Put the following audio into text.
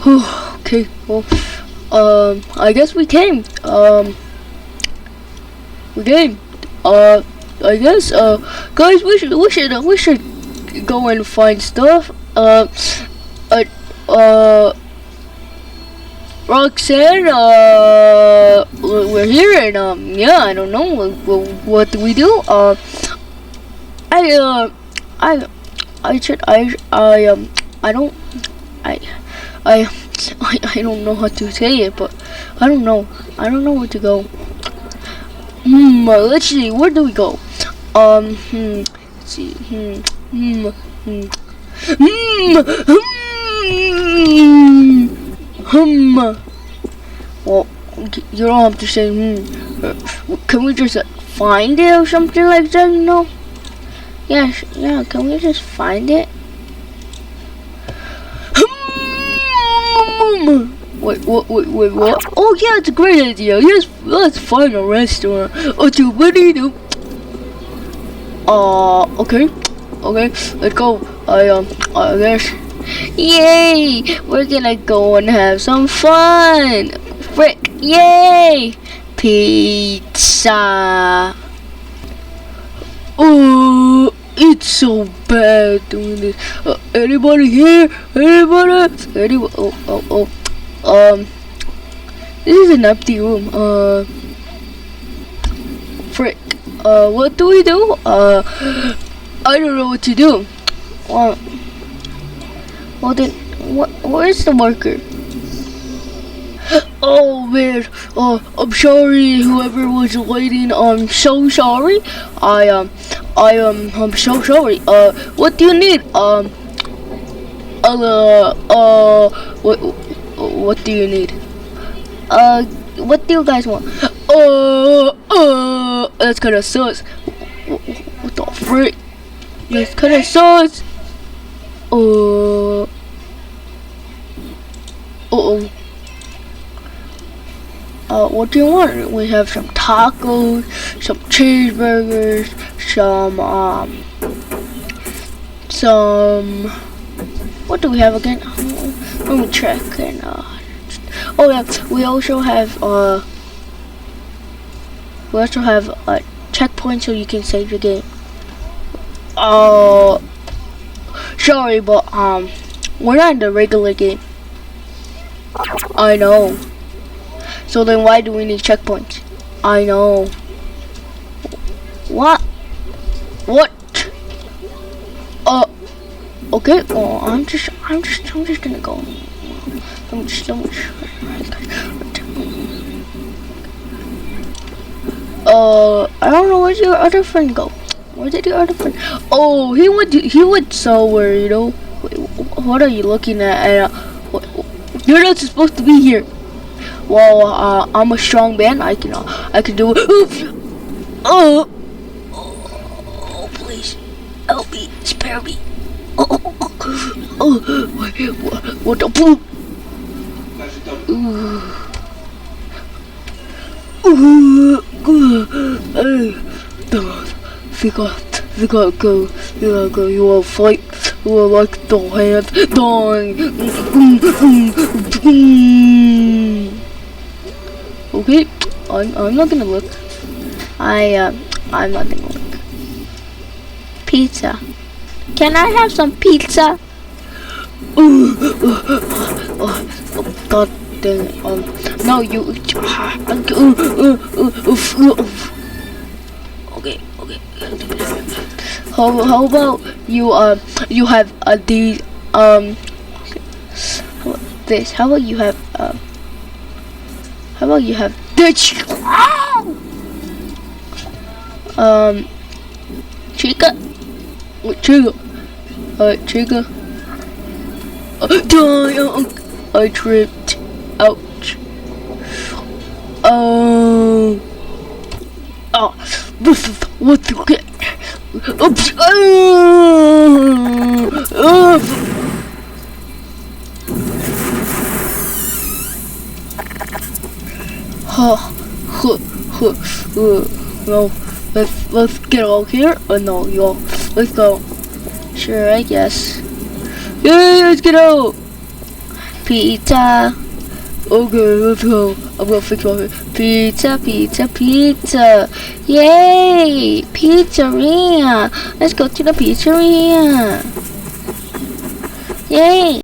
Okay, well, I guess we came. We came. I guess. Guys, we should go and find stuff. Uh, Roxanne, we're here, and yeah, I don't know. What do we do? I, I should, I don't, I, I don't know how to say it, but I don't know where to go. Let's see, where do we go? Let's see, Well, you don't have to say Can we just find it or something like that, you know? Yeah, can we just find it? Wait, what? Oh yeah, it's a great idea. Yes, let's find a restaurant. What do you do? Okay, let's go. I guess. Yay! We're gonna go and have some fun. Frick! Yay! Pizza. Oh, it's so bad doing this. Anybody here? Anybody? This is an empty room. Frick. What do we do? I don't know what to do. Well then, where's the marker? Oh man, I'm sorry, whoever was waiting. I'm so sorry. I'm so sorry. What do you need? What do you need? What do you guys want? That's kinda sus. What the frick? That's kinda sus. What do you want? We have some tacos, some cheeseburgers, some. What do we have again? Let me check. And oh yeah, we also have checkpoints so you can save your game. Sorry, but we're not in the regular game. I know. So then why do we need checkpoints? I know. What? Okay. Oh, I'm just gonna go. Let me try. I don't know. Where's your other friend go? Where did your other friend? Oh, he went somewhere. You know. Wait, what are you looking at? You're not supposed to be here. Well, I'm a strong man. I can do it. Oh, please help me, spare me. What the poop? We gotta go. You will fight. You will like the hand. Okay, I'm not gonna look. I'm not gonna look. Pizza. Can I have some pizza? God dang it. No, you. Okay. How about you have these this? How about you have this? Chica. I tripped. Ouch. What the heck? Oops. No, let's get out here. No, yo, let's go. Sure, I guess. Yay, let's get out. Pizza. Okay, let's go. I'm gonna fix my pizza, pizza, pizza. Yay! Pizzeria. Let's go to the pizzeria. Yay!